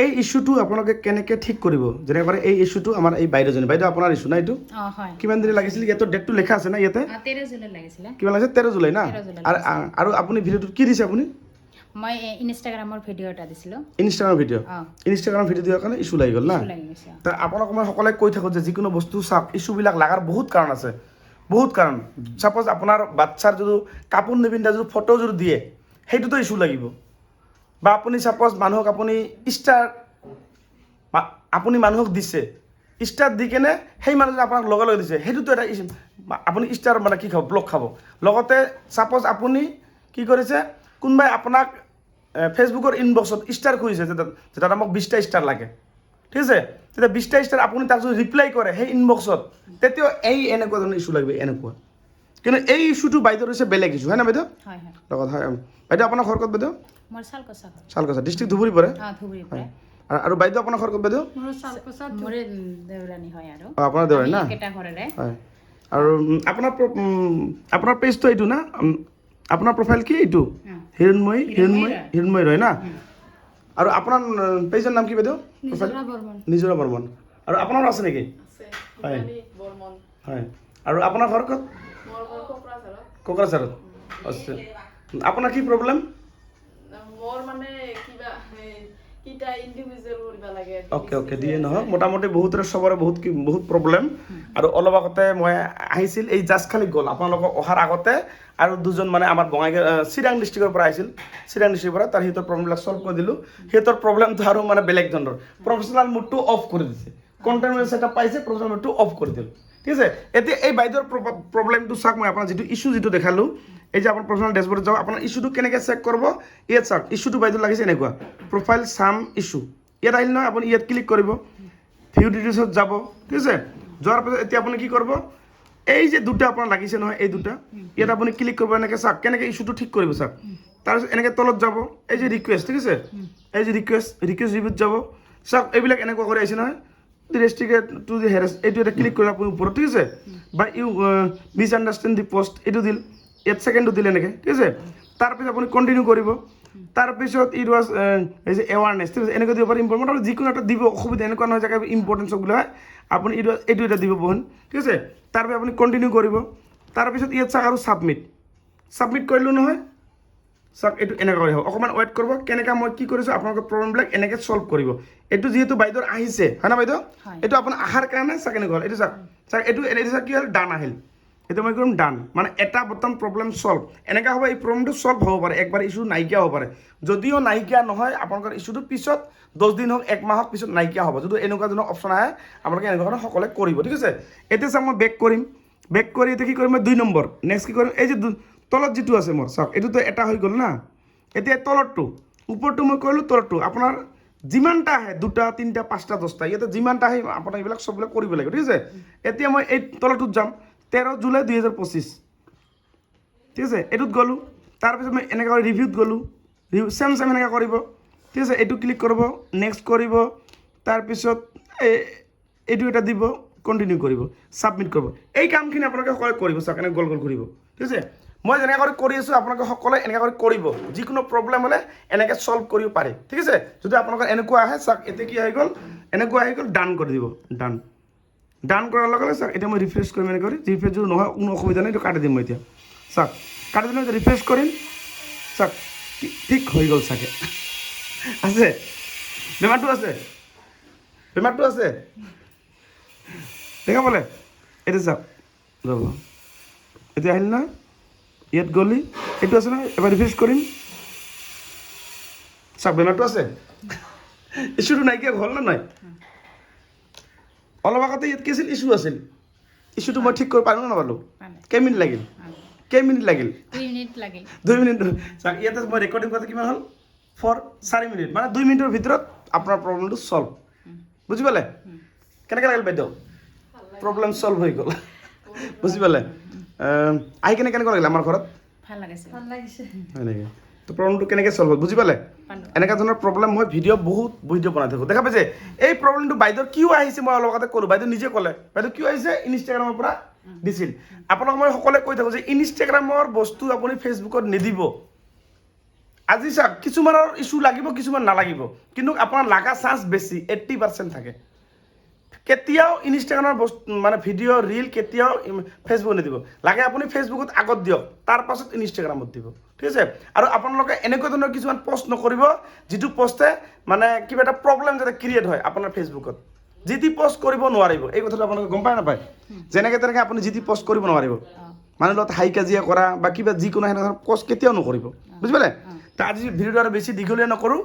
এই ইস্যুটো আপোনালোকে কেনেকৈ ঠিক কৰিব যেনেকৈ এই ইস্যুটো আমাৰ এই বাইদেউজনী বাইদেউ আপোনাৰ ইস্যু না এইটো কিমান দিন লাগিছিল ইয়াতে ডেটটো লেখা আছে না ইয়াতে 13 জুলাই লাগিছিলে কিমান লাগিছে 13 জুলাই না 13 জুলাই আৰু আপুনি ভিডিঅ'টো কি দিছে আপুনি মই ইনষ্টাগ্ৰামৰ ভিডিঅ' এটা দিছিলোঁ ইনষ্টাগ্ৰাম ভিডিঅ' ইনষ্টাগ্ৰাম ভিডিঅ' দিয়াৰ কাৰণে ইস্যু লাগি গ'ল না তাৰ আপোনাক মই সকলোৱে কৈ থাকোঁ যে যিকোনো বস্তু চাওক ইস্যুবিলাক লগাৰ বহুত কাৰণ আছে বহুত কাৰণ ছাপ'জ আপোনাৰ বাচ্চাৰ যদি কাপোৰ নিপিন্ধা যদি ফটো যদি দিয়ে সেইটোতো ইস্যু লাগিব বা আপুনি ছাপ'জ মানুহক আপুনি ষ্টাৰ আপুনি মানুহক দিছে ষ্টাৰ দি কেনে সেই মানুহজনে আপোনাক লগে লগে দিছে সেইটোতো এটা আপুনি ষ্টাৰ মানে কি খাব ব্লক খাব লগতে ছাপ'জ আপুনি কি কৰিছে কোনোবাই আপোনাক ফেচবুকৰ ইনবক্সত ষ্টাৰ খুজিছে যে দাদা মোক 20টা ষ্টাৰ লাগে ঠিক আছে তেতিয়া 20টা ষ্টাৰ আপুনি তাক যদি ৰিপ্লাই কৰে সেই ইনবক্সত তেতিয়াও এই এনেকুৱা ধৰণৰ ইস্যু লাগিব এনেকুৱা কিন্তু এই ইস্যুটো বাইদেউৰ হৈছে বেলেগ ইস্যু হয় না বাইদেউ হয় হয় লগত হয় বাইদেউ আপোনাৰ ঘৰ ক'ত বাইদেউ মোৰ চালকচা চালকচা ডিষ্ট্ৰিক্ট ধুবুৰী পৰে ধুবুৰী পৰে আৰু বাইদেউ আপোনাৰ ঘৰ ক'ত বাইদেউ মোৰ চালকচা মোৰে দেউৰানী হয় আৰু আপোনাৰ দেউৰানী না একেটা ঘৰৰে হয় আৰু আপোনাৰ পেজটো এইটো না আপোনাৰ প্ৰফাইল কি এইটো হিৰণময়ী ৰয় না আৰু আপোনাৰ পেজৰ নাম কি বাইদেউ নিজৰা বৰ্মন আৰু আপোনাৰো আছে নেকি হয় হয় আৰু আপোনাৰ ঘৰ ক'ত কোকৰাঝাৰত আছে আপোনাৰ কি প্ৰব্লেম মোৰ মানে কিবা কিটা ইন্ডিভিজুৱেল কৰিব লাগে ওকে দিয়ে নহয় মোটামুটি বহুতৰে চবৰে বহুত প্ৰব্লেম আৰু অলপ আগতে মই আহিছিল এই জাষ্ট খালি গ'ল আপোনালোকক অহাৰ আগতে আৰু দুজন মানে আমাৰ বঙাইগাঁও চিৰাং ডিষ্ট্ৰিক্টৰ পৰা আহিছিল চিৰাং ডিষ্ট্ৰিক্টৰ পৰা তাৰ সিহঁতৰ প্ৰব্লেমবিলাক চল্ভ কৰি দিলোঁ সিহঁতৰ প্ৰব্লেমটো আৰু মানে বেলেগ ধৰণৰ প্ৰফেচনেল মুডটো অফ কৰি দিছে কণ্টেইনমেণ্ট ছেটআপ পাইছে প্ৰফেচনেল মুডটো অফ কৰি দিলোঁ ঠিক আছে এতিয়া এই বাইদেউৰ প্ৰব্লেমটো চাওক মই আপোনাৰ ইস্যু যিটো দেখালোঁ এই যে আপোনাৰ পাৰ্চনেল ডেছবৰ্ডত যাওক আপোনাৰ ইস্যুটো কেনেকৈ চেক কৰিব ইয়াত চাওক ইস্যুটো বাইদেউ লাগিছে এনেকুৱা প্ৰফাইল চাম ইস্যু ইয়াত আহিল নহয় আপুনি ইয়াত ক্লিক কৰিব ভিউ ডিটেইলছত যাব ঠিক আছে যোৱাৰ পিছত এতিয়া আপুনি কি কৰিব এই যে দুটা আপোনাৰ লাগিছে নহয় এই দুটা ইয়াত আপুনি ক্লিক কৰিব এনেকৈ চাওক কেনেকৈ ইস্যুটো ঠিক কৰিব চাওক তাৰপিছত এনেকৈ তলত যাব এই যে ৰিকুৱেষ্ট ঠিক আছে এই যে ৰিকুৱেষ্ট ৰিভিউত যাব চাওক এইবিলাক এনেকুৱা কৰি আহিছে নহয় ৰেষ্ট্ৰিক্টেড টু দি হেৰাছ এইটো এটা ক্লিক কৰিলে আপুনি ওপৰত ঠিক আছে বা ইউ মিছ আণ্ডাৰষ্টেণ্ড দি পষ্ট এইটো দিল ইয়াত ছেকেণ্ডটো দিলে এনেকৈ ঠিক আছে তাৰপিছত আপুনি কণ্টিনিউ কৰিব তাৰপিছত ইট ৱাজ এই যে এৱাৰনেছ ঠিক আছে এনেকৈ দিব পাৰে ইম্পৰ্টেণ্ট যিকোনো এটা দিব অসুবিধা এনেকুৱা নহয় যে ইম্পৰ্টেঞ্চক বুলি হয় আপুনি এইটো এটা দিব বহন ঠিক আছে তাৰপিছত আপুনি কণ্টিনিউ কৰিব তাৰপিছত ইয়াত চাওক আৰু ছাবমিট কৰিলোঁ নহয় চাওক এইটো এনেকৈ কৰি হ'ব অকণমান ৱেইট কৰিব কেনেকৈ মই কি কৰিছোঁ আপোনালোকৰ প্ৰব্লেমবিলাক এনেকৈ চল্ভ কৰিব এইটো যিহেতু বাইদেউৰ আহিছে হয় না বাইদেউ এইটো আপোনাৰ অহাৰ কাৰণে চাওক এনেকুৱা হ'ল এইটো চাওক এইটো চাওক কি হ'ল ডান আহিল এইটো মই কৰিম ডান মানে এটা বৰ্তমান প্ৰব্লেম চল্ভ এনেকুৱা হ'ব এই প্ৰব্লেমটো চল্ভ হ'ব পাৰে একবাৰ ইছ্যু নাইকিয়া হ'ব পাৰে যদিও নাইকিয়া নহয় আপোনালোকৰ ইছ্যুটো পিছত 10 দিন হওক 1 মাহৰ পিছত নাইকিয়া হ'ব যদি এনেকুৱা ধৰণৰ অপশ্যন আহে আপোনালোকে এনেকুৱা ধৰণৰ সকলোৱে কৰিব ঠিক আছে এতিয়া চাওক মই বেক কৰিম বেক কৰি এতিয়া কি কৰিম মই 2 নম্বৰ নেক্সট কি কৰিম এই যে তলত যিটো আছে মোৰ চাওক এইটোতো এটা হৈ গ'ল না এতিয়া তলৰটো ওপৰটো মই কৰিলোঁ তলৰটো আপোনাৰ যিমানটা আহে 2টা 3টা 5টা 10টা ইয়াতে যিমানটা আহে আপোনাৰ এইবিলাক চববিলাক কৰিব লাগিব ঠিক আছে এতিয়া মই এই তলৰটোত যাম 13 জুলাই 2025 ঠিক আছে এইটোত গ'লোঁ তাৰপিছত মই এনেকৈ ৰিভিউত গ'লোঁ চেম এনেকৈ কৰিব ঠিক আছে এইটো ক্লিক কৰিব নেক্সট কৰিব তাৰপিছত এইটো এটা দিব কণ্টিনিউ কৰিব ছাবমিট কৰিব এই কামখিনি আপোনালোকে সকলোৱে কৰিব চাওক এনেকৈ গ'ল ঘূৰিব ঠিক আছে মই যেনেকৈ কৰি আছোঁ আপোনালোকে সকলোৱে এনেকৈ কৰিব যিকোনো প্ৰব্লেম হ'লে এনেকৈ চল্ভ কৰিব পাৰে ঠিক আছে যদি আপোনালোকৰ এনেকুৱা আহে চাওক এতিয়া কি হৈ গ'ল এনেকুৱা আহি গ'ল ডান কৰি দিব ডান কৰাৰ লগে লগে চাওক এতিয়া মই ৰিফ্ৰেছ কৰিম এনেকৈ ৰিফ্ৰেছ যদি নহয় কোনো অসুবিধা নাই এইটো কাটি দিম মই এতিয়া চাওক কাটি দিলে ৰিফ্ৰেছ কৰিম চাওক ঠিক হৈ গ'ল চাগে আছে বেমাৰটো আছে দেখা পালে এতিয়া চাওক ৰ'ব এতিয়া আহিল নহয় ইয়াত গ'লি এইটো আছে নহয় এবাৰ ৰিফ্ৰেছ কৰিম চাওক বেমাৰটো আছে ইছ্যুটো নাইকিয়া হ'ল নে নাই অলপ আগতে ইয়াত কি আছিল ইছ্যুটো মই ঠিক কৰিব পাৰোঁ নে নাপালোঁ কেইমিনিট লাগিল 2 মিনিট চাওক ইয়াতে মই ৰেকৰ্ডিং কৰোঁতে কিমান হ'ল 4 মিনিট মানে 2 মিনিটৰ ভিতৰত আপোনাৰ প্ৰব্লেমটো চল্ভ বুজি পালে কেনেকৈ লাগিল বাইদেউ প্ৰব্লেম চল্ভ হৈ গ'ল বুজি পালে আহি কেনেকুৱা লাগিলে আমাৰ ঘৰত ভাল লাগিছে হয় নেকি তো প্ৰব্লেমটো কেনেকৈ চল্ভ হ'ল বুজি পালে এনেকুৱা ধৰণৰ প্ৰব্লেম মই বহুত ভিডিঅ' বনাই থাকোঁ দেখা পাইছে এই প্ৰব্লেমটো বাইদেউৰ কিয় আহিছে মই অলপ আগতে ক'লোঁ বাইদেউ নিজে ক'লে বাইদেউ কিয় আহিছে ইনষ্টাগ্ৰামৰ পৰা দিছিল আপোনাক মই সকলোৱে কৈ থাকোঁ যে ইনষ্টাগ্ৰামৰ বস্তু আপুনি ফেচবুকত নিদিব আজি চাওক কিছুমানৰ ইছ্যু লাগিব কিছুমান নালাগিব কিন্তু আপোনাৰ লাগা চান্স বেছি 80% থাকে কেতিয়াও ইনষ্টাগ্ৰামৰ বস্তু মানে ভিডিঅ' ৰিল কেতিয়াও ফেচবুক নিদিব লাগে আপুনি ফেচবুকত আগত দিয়ক তাৰ পাছত ইনষ্টাগ্ৰামত দিব ঠিক আছে আৰু আপোনালোকে এনেকুৱা ধৰণৰ কিছুমান পষ্ট নকৰিব যিটো পষ্টে মানে কিবা এটা প্ৰব্লেম যাতে ক্ৰিয়েট হয় আপোনাৰ ফেচবুকত যি টি পষ্ট কৰিব নোৱাৰিব এই কথাটো আপোনালোকে গম পায় নাপায় যেনেকৈ তেনেকৈ আপুনি যি টি পষ্ট কৰিব নোৱাৰিব মানুহৰ লগত হাই কাজিয়া কৰা বা কিবা যিকোনো সেনেকুৱা পষ্ট কেতিয়াও নকৰিব বুজি পালে তো আজি ভিডিঅ'টো আৰু বেছি দীঘলীয়া নকৰোঁ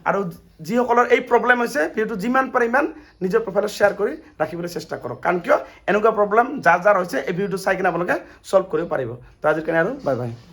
আৰু যিসকলৰ এই প্ৰব্লেম হৈছে ভিডিঅ'টো যিমান পাৰে ইমান নিজৰ প্ৰফাইলত শ্বেয়াৰ কৰি ৰাখিবলৈ চেষ্টা কৰক কাৰণ কিয় এনেকুৱা প্ৰব্লেম যাৰ হৈছে এই ভিডিঅ'টো চাই কিনে আপোনালোকে ছল্ভ কৰিব পাৰিব তো আজিৰ কাৰণে আৰু বাই বাই